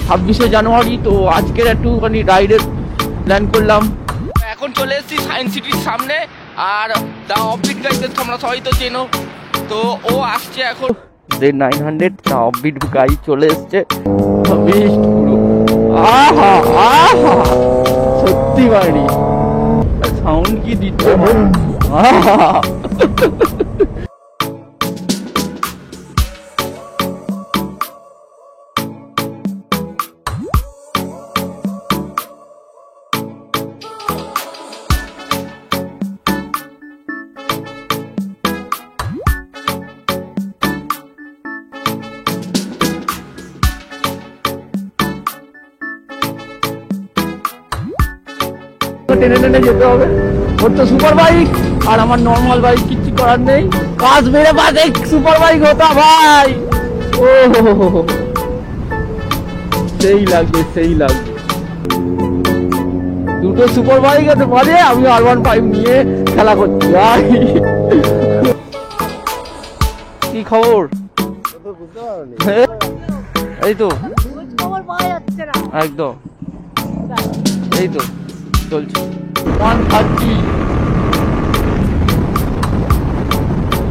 26শে জানুয়ারি। তো আজকের একটুখানি রাইডের প্ল্যান করলাম। এখন চলে এসেছি সায়েন্স সিটির সামনে, আর দা অফবিট গাইকে তোমরা সবাই তো চেনো। তো ও আসছে এখন, Z900 দা অফবিট গাই চলে এসছে। বেস্ট পুরো, আহা আহা সত্যি বাড়ি সাউন্ড কি দিচ্ছে, আহা টেনে টেনে যেতে হবে। ওর তো সুপার বাইক আর আমার নর্মাল বাইক, কিচ্ছু করার নেই। কাজ মেরে বাদ এক সুপার বাইক হতা ভাই, ও সেই লাগবে সেই লাগবে। দুটো সুপার বাইক আছে বাজে, আমি R15 নিয়ে খেলা করছি ভাই। কি খবর? এই তো একদম, এই তো চলছে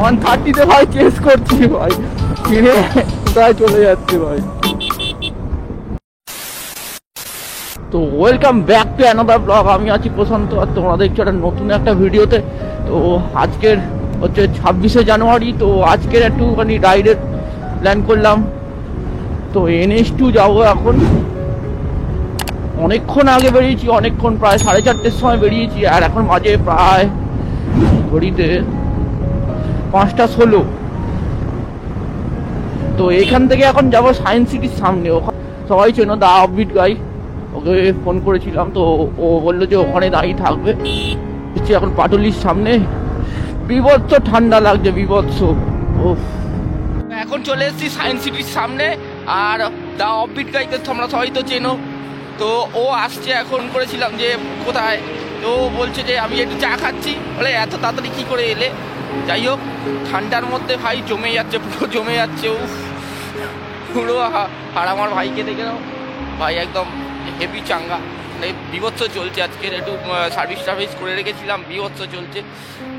130 ভাই চেস করছি ভাই, ফিরে কোথায় চলে যাচ্ছে ভাই। তো welcome back to another blog. আমি আছি প্রশান্ত, আর তোমরা দেখছো একটা নতুন একটা ভিডিওতে। তো আজকের হচ্ছে 26শে জানুয়ারি। তো আজকের একটুখানি রাইডের প্ল্যান করলাম। তো NH2 যাবো এখন। অনেকক্ষণ আগে বেরিয়েছি, অনেকক্ষণ, প্রায় 4:30-র সময় বেরিয়েছি, আর এখন বাজে প্রায় ঘড়িতে 5:16। তো এখান থেকে এখন যাবো সায়েন্স সিটির সামনে। ওখানে সবাই চেনো দা অফবিট গাই, ওকে ফোন করেছিলাম। তো ও বললো যে ওখানে দাঁড়িয়ে থাকবে। এখন পাটুলির সামনে, বিভৎস ঠান্ডা লাগছে, বিভৎস। ও এখন চলে এসেছি সায়েন্স সিটির সামনে, আর দা অফবিট গাইকে তোমরা সবাই তো চেনো। তো ও আসছে, এখন করেছিলাম যে কোথায়, তো বলছে যে আমি একটু চা খাচ্ছি। বলে এত তাড়াতাড়ি কী করে এলে? যাই হোক, ঠান্ডার মধ্যে ভাই জমে যাচ্ছে, পুরো জমে যাচ্ছে উফ পুরো। আর আমার ভাইকে দেখে নাও ভাই, একদম হেভি চাঙ্গা, মানে বিভৎস চলছে। আজকের একটু সার্ভিস করে রেখেছিলাম, বিভৎস চলছে।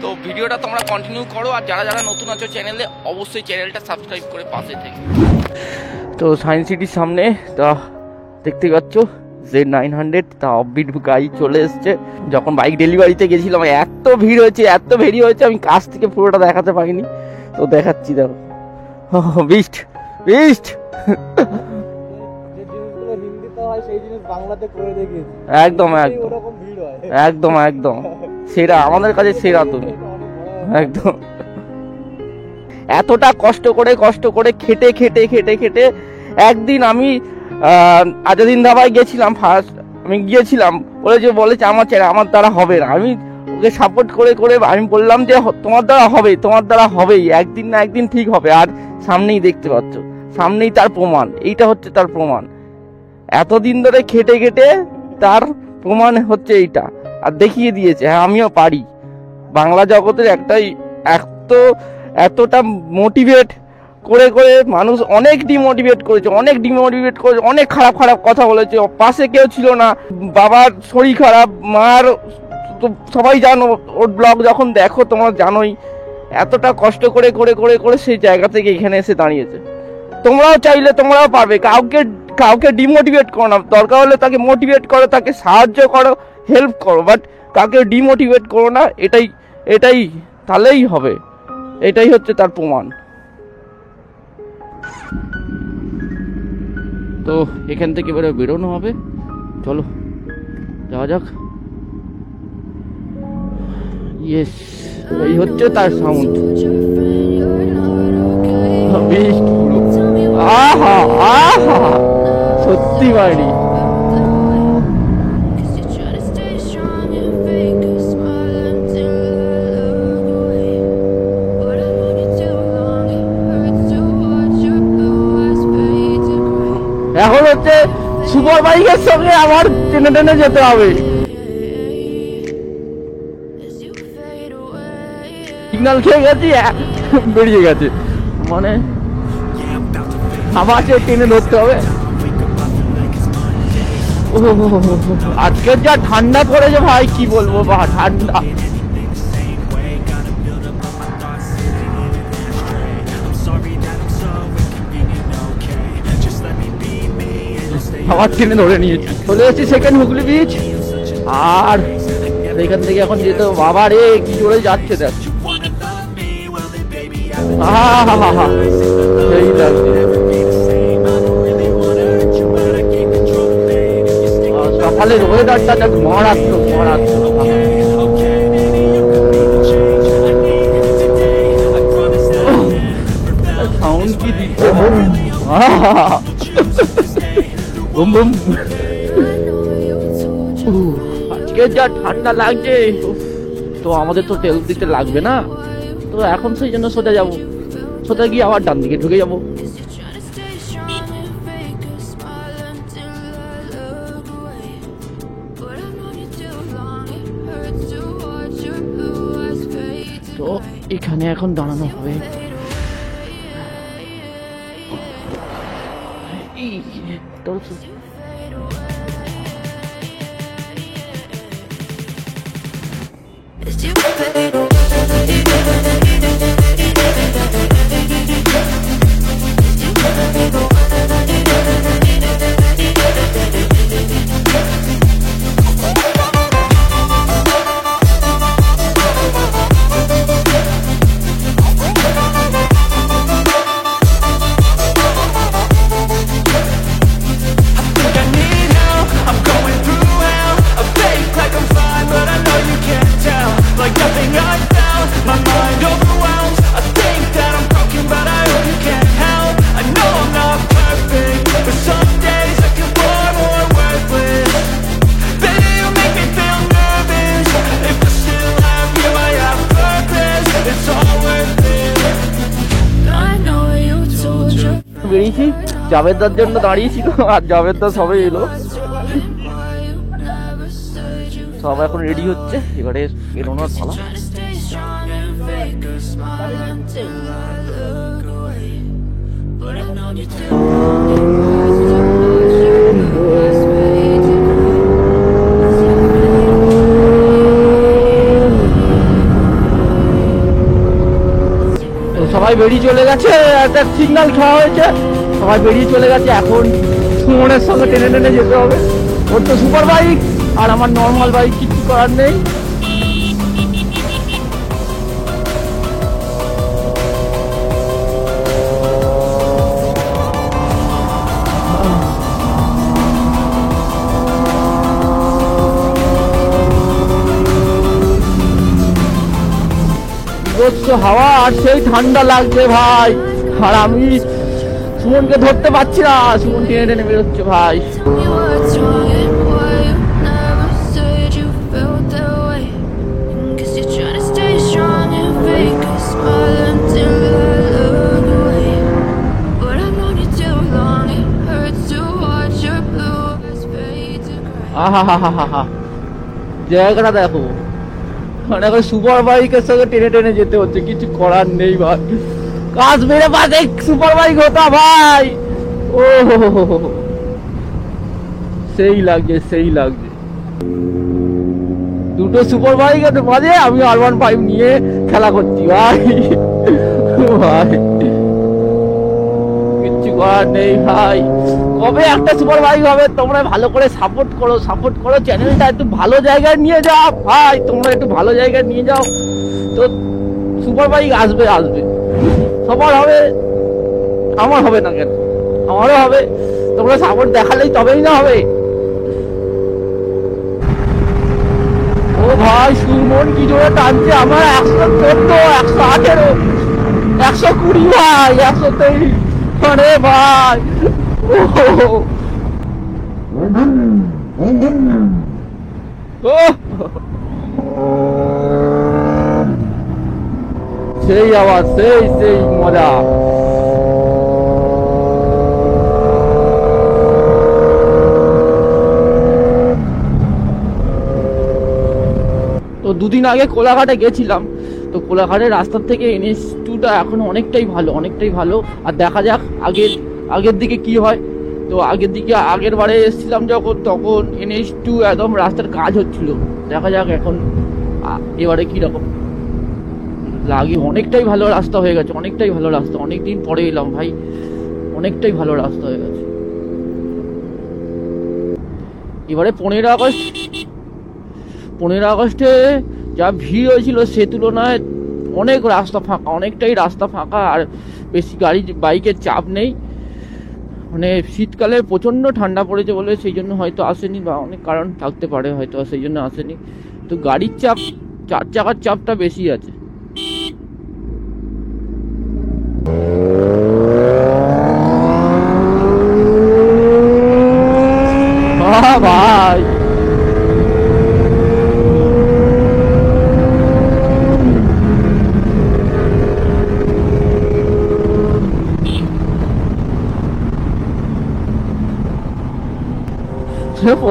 তো ভিডিওটা তোমরা কন্টিনিউ করো, আর যারা যারা নতুন আছো চ্যানেলে, অবশ্যই চ্যানেলটা সাবস্ক্রাইব করে পাশে থেকে। তো সায়েন্স সিটির সামনে তা দেখতে পাচ্ছ Z900 তা অফবিট গাই চলে এসছে। যখন বাইক ডেলিভারিতে গেছিলাম এত ভিড় হয়েছে, এত ভিড় হয়েছে, আমি কাছ থেকে পুরোটা দেখাতে পারিনি। তো দেখাচ্ছি, দেখো বিস্ট বিস্ট। একদম একদম একদম একদম সেরা, আমাদের কাছে সেরা তুমি একদম। এতটা কষ্ট করে খেটে খেটে খেটে খেটে একদিন আমি আজাদিন ধাবায় গেছিলাম। ফার্স্ট আমি গিয়েছিলাম, বলেছে আমার দ্বারা হবে না। আমি ওকে সাপোর্ট করে আমি বললাম যে তোমার দ্বারা হবেই, একদিন না একদিন ঠিক হবে। আর সামনেই দেখতে পাচ্ছ, সামনেই তার প্রমাণ, এইটা হচ্ছে তার প্রমাণ। এতদিন ধরে খেটে খেটে তার প্রমাণ হচ্ছে এইটা, আর দেখিয়ে দিয়েছে হ্যাঁ আমিও পারি। বাংলা জগতের এতটা মোটিভেট করে মানুষ অনেক ডিমোটিভেট করেছে, অনেক খারাপ খারাপ কথা বলেছে। পাশে কেউ ছিল না, বাবার শরীর খারাপ, মার, সবাই জানো। ওর ব্লগ যখন দেখো তোমরা জানোই, এতটা কষ্ট করে সেই জায়গা থেকে এখানে এসে দাঁড়িয়েছে। তোমরাও চাইলে তোমরাও পারবে। কাউকে ডিমোটিভেট করো না, দরকার হলে তাকে মোটিভেট করো, তাকে সাহায্য করো, হেল্প করো, বাট কাউকে ডিমোটিভেট করো না। এটাই তাহলেই হবে, এটাই হচ্ছে তার প্রমাণ। তো এখান থেকে বেরোনো হবে, চলো যাওয়া যাক। ইয়েস, এই হচ্ছে তার সাউন্ড, আহা আহা সত্যি বাড়ি। এখন হচ্ছে সুপার বাইকের সঙ্গে আমার টেনে টেনে যেতে হবে। সিগন্যাল খেয়ে গেছি, বেরিয়ে গেছে, মানে আমাকে টেনে ধরতে হবে। আজকে যা ঠান্ডা পড়েছে ভাই, কি বলবো, বা ঠান্ডা। আবার ট্রেনে ধরে নিয়েছি, চলে এসেছি সেকেন্ড হুগলি ব্রিজ। আর এখান থেকে এখন যেতে, বাবা রে কি জোরে যাচ্ছে দেখ, সেই লাগছে। সকালের ওয়েদারটা দেখ, মারাত্মক মারাত্মক। সাউন্ড কি দিচ্ছে, বুম বুম। আজকে যা ঠান্ডা লাগছে, তো আমাদের তো তেল দিতে লাগবে না, তো এখন সেই জন্য সোজা যাবো, সোজা গিয়ে আবার ডান দিকে ঢুকে যাবো। তো এখানে এখন দাঁড়ানো হবে। বেরিয়েছি, জাভেদদার জন্য দাঁড়িয়েছিল, আর জাভেদদা সবে এলো, সব এখন রেডি হচ্ছে, এবারে বেরোনোর পালা। সবাই বেরিয়ে চলে গেছে, একটা সিগন্যাল খাওয়া হয়েছে, সবাই বেরিয়ে চলে গেছে। এখন সুমনের সঙ্গে টেনে টেনে যেতে হবে, ওর তো সুপার বাইক আর আমার নর্মাল বাইক, কিছু করার নেই। হাওয়া আর সেই ঠান্ডা লাগছে ভাই, আর আমি সুমনকে ধরতে পারছি না, সুমন টেনে টেনে বেরোচ্ছে ভাই। জায়গাটা দেখো, মানে এখন সুপার বাইকের সঙ্গে টেনে টেনে যেতে হচ্ছে, কিছু করার নেই ভাই। কাজ মেরে পাশে সুপার বাইক হতা ভাই, ও সেই লাগছে, সেই লাগছে। দুটো সুপার বাইক আছে মাঝে, আমি R15 নিয়ে খেলা করছি ভাই, ভাই কিচ্ছু করার নেই ভাই। কবে একটা সুপার বাইক হবে, তোমরা ভালো করে সাপোর্ট করো, সাপোর্ট করো, চ্যানেলটা একটু ভালো জায়গায় নিয়ে যাও ভাই, তোমরা একটু ভালো জায়গায় নিয়ে যাও, তো সুপার বাইক আসবে আসবে, সবার হবে, আমার হবে না কেন, আমারও হবে, তোমরা সাপোর্ট দেখালেই তবেই না হবে। ও ভাই সুমন কি জোরে টানছে, আমার 114, 118, 120 ভাই, 123, আরে ভাই সেই আওয়াজ, সেই সেই মজা। তো দুদিন আগে কোলাঘাটে গেছিলাম, তো কোলাঘাটের রাস্তার থেকে NH2টা এখন অনেকটাই ভালো, অনেকটাই ভালো। আর দেখা যাক আগের দিকে কি হয়, তো আগের দিকে আগের বারে এসেছিলাম যখন, তখন NH2 একদম রাস্তার কাজ হচ্ছিল। দেখা যাক এখন এবারে কিরকম লাগে। অনেকটাই ভালো রাস্তা হয়ে গেছে, অনেকটাই ভালো রাস্তা। অনেকদিন পরে এলাম ভাই, অনেকটাই ভালো রাস্তা হয়ে গেছে। এবারে 15 আগস্টে যা ভিড় হয়েছিল সে তুলনায় অনেক রাস্তা ফাঁকা, অনেকটাই রাস্তা ফাঁকা, আর বেশি গাড়ি বাইকের চাপ নেই। মানে শীতকালে প্রচণ্ড ঠান্ডা পড়েছে বলে সেই জন্য হয়তো আসেনি, বা অনেক কারণ থাকতে পারে হয়তো সেই জন্য আসেনি। তো গাড়ির চাপ, 4 চাকার চাপটা বেশি আছে। ভাই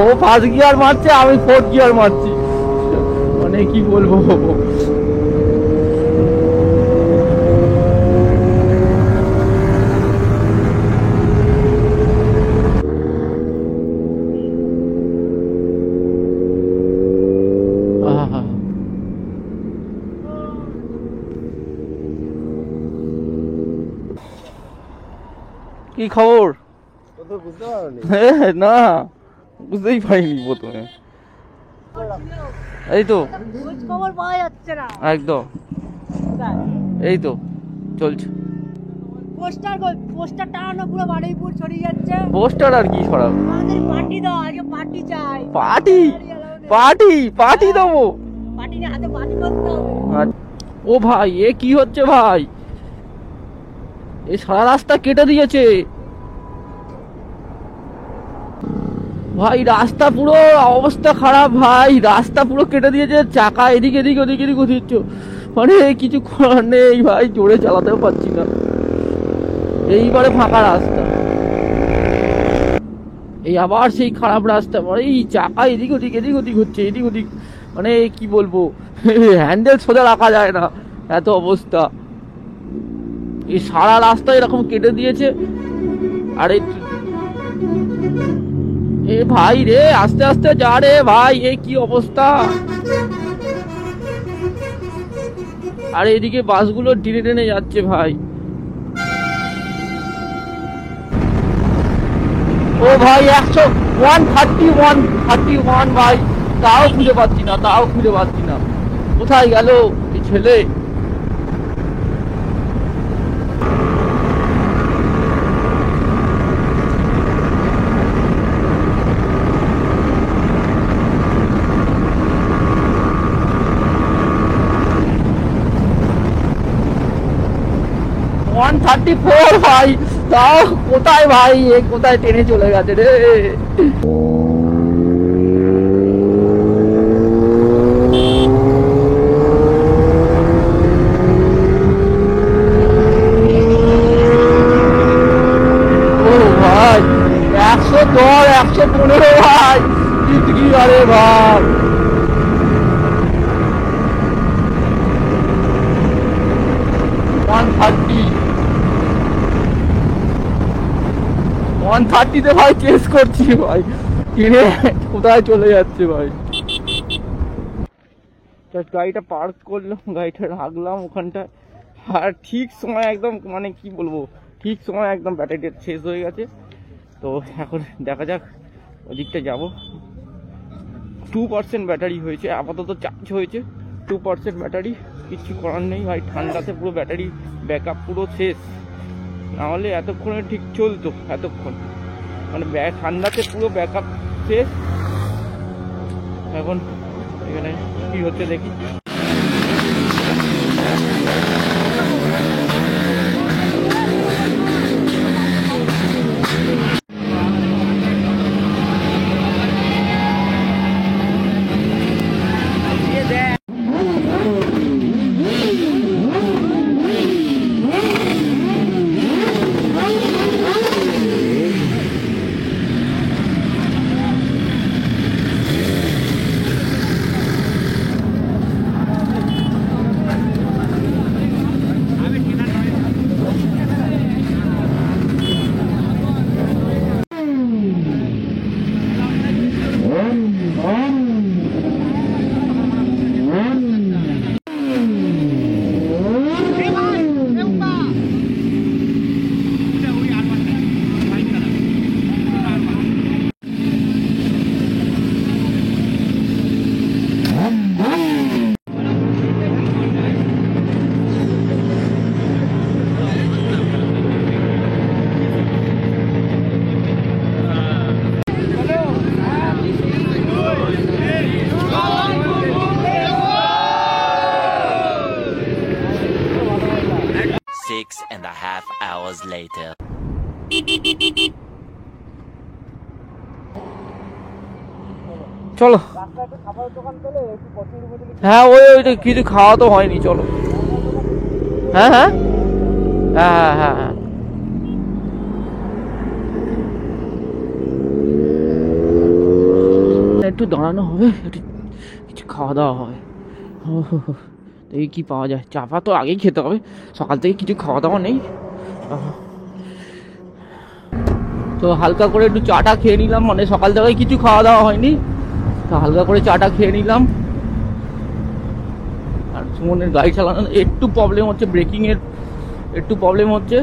ও 1st গিয়ার মারছে, আমি 4th গিয়ার মারছি, মানে কি বলবো। কি খবর? না বুঝতেই পারিনি প্রথমে। এই তো খবর পাওয়া যাচ্ছে না একদম, এই তো চলছে। পোস্টার টানানো পুরো বারুইপুর ছড়িয়ে যাচ্ছে। পোস্টার আর কি ছড়াবো? আমাদের পার্টি দাও, আজকে পার্টি চাই। পার্টি দেবো, পার্টি না, হাতে পার্টি করতে হবে। ও ভাই এ কি হচ্ছে ভাই? এ সারা রাস্তা কেটে দিয়েছে ভাই, রাস্তা পুরো অবস্থা খারাপ ভাই, রাস্তা পুরো কেটে দিয়েছে। চাকা এদিক দিচ্ছ, মানে কিছু করার নেই ভাই, জোরে চালাতেও পারছি না। এইবারে ফাঁকা রাস্তা, এই আবার সেই খারাপ রাস্তা, মানে এই চাকা এদিক ওদিক হচ্ছে, এদিক ওদিক, মানে কি বলবো, হ্যান্ডেল সোজা রাখা যায় না, এত অবস্থা। এই সারা রাস্তা এরকম কেটে দিয়েছে। আর এ ভাই রে, আস্তে আস্তে যা রে ভাই, এ কি অবস্থা। আর এদিকে বাসগুলো টেনে যাচ্ছে ভাই। ও ভাই 131 ভাই, তাও খুঁজে পাচ্ছি না, কোথায় গেল এই ছেলে? ওয়ান 134 ভাই, তাও কোথায় ভাই, এ কোথায় টেনে চলে গেছে রে? ও ভাই 110 115 ভাই, কি আরে ভাই। 130 ভাই চেস করছি ভাই, কিনে কোথায় চলে যাচ্ছে ভাই। গাড়িটা পার্ক করলাম, গাড়িটা রাখলাম ওখানটায়, আর ঠিক সময় একদম, মানে কি বলবো, ঠিক সময় একদম ব্যাটারিটা শেষ হয়ে গেছে। তো এখন দেখা যাক ওদিকটা যাব। 2% ব্যাটারি হয়েছে আপাতত, চার্জ হয়েছে 2% ব্যাটারি। কিছু করার নেই ভাই, ঠান্ডাতে পুরো ব্যাটারি ব্যাকআপ পুরো শেষ, নাহলে এতক্ষণে ঠিক চলতো। এতক্ষণ মানে ঠান্ডাতে পুরো ব্যাকআপ শেষ। এখন এখানে কি হচ্ছে দেখি। চলো। হ্যাঁ ওইটা কিছু খাওয়া তো হয়নি, চলো। হ্যাঁ হ্যাঁ হ্যাঁ হ্যাঁ হ্যাঁ হ্যাঁ একটু দাঁড়ানো হবে, একটু কিছু খাওয়া দাওয়া হবে। দেখি কি পাওয়া যায়, চা ফা তো আগেই খেতে হবে, সকাল থেকে কিছু খাওয়া দাওয়া নেই। তো হালকা করে একটু চাটা খেয়ে নিলাম, মানে সকাল থেকে কিছু খাওয়া দাওয়া হয়নি, তো হালকা করে চাটা খেয়ে নিলাম। আর সুমনের গাড়ি চালানো একটু প্রবলেম হচ্ছে, ব্রেকিংয়ের একটু প্রবলেম হচ্ছে,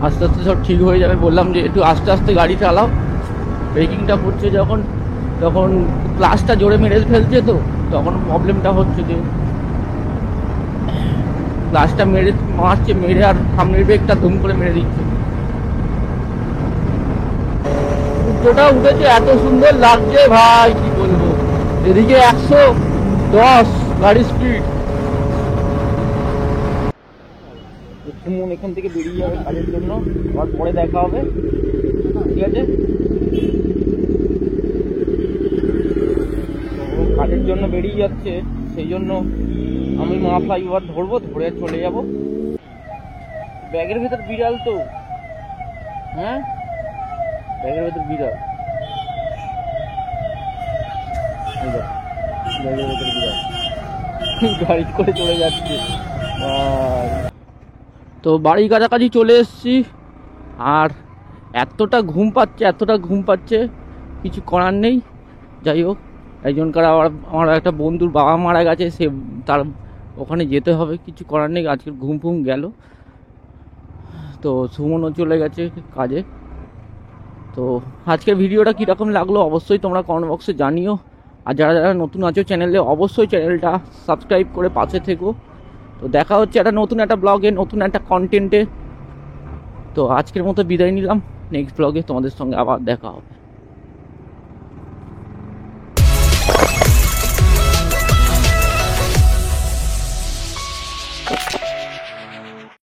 আস্তে আস্তে সব ঠিক হয়ে যাবে। বললাম যে একটু আস্তে আস্তে গাড়ি চালাও, ব্রেকিংটা করছে যখন তখন ক্লাসটা জোরে মেরে ফেলছে, তো তখন প্রবলেমটা হচ্ছে যে ক্লাসটা মারছে মেরে, আর সামনের ব্রেকটা ধুম করে মেরে দিচ্ছে। উচ্চটা উঠেছে, এত সুন্দর লাগছে ভাই, কি বলবো। এদিকে 110 গাড়ি স্পিড। সুমন এখান থেকে বেরিয়ে যাবে কাজের জন্য, আবার পরে দেখা হবে, ঠিক আছে? তো কাজের জন্য বেরিয়ে যাচ্ছে, সেই জন্য আমি মা ফ্লাইওভার ধরবো, ধরে চলে যাব। ব্যাগের ভেতর বিড়াল তো, হ্যাঁ ব্যাগের ভেতর বিড়াল, ব্যাগের ভেতর বিড়াল গাড়ি করে চলে যাচ্ছে। তো বাড়ির কাছাকাছি চলে এসেছি, আর এতটা ঘুম পাচ্ছে, কিছু করার নেই। যাই হোক, একজনকার আমার একটা বন্ধুর বাবা মারা গেছে, সে তার ওখানে যেতে হবে, কিছু করার নেই, আজকের ঘুম গেল। তো সুমনও চলে গেছে কাজে। তো আজকের ভিডিওটা কীরকম লাগলো অবশ্যই তোমরা কমেন্ট বক্সে জানিও। আর যারা যারা নতুন আছো চ্যানেলে, অবশ্যই চ্যানেলটা সাবস্ক্রাইব করে পাশে থেকো। তো দেখা হচ্ছে একটা নতুন একটা ব্লগে, নতুন একটা কন্টেন্টে। তো আজকের মতো বিদায় নিলাম, নেক্সট ব্লগে তোমাদের সঙ্গে আবার দেখা হবে।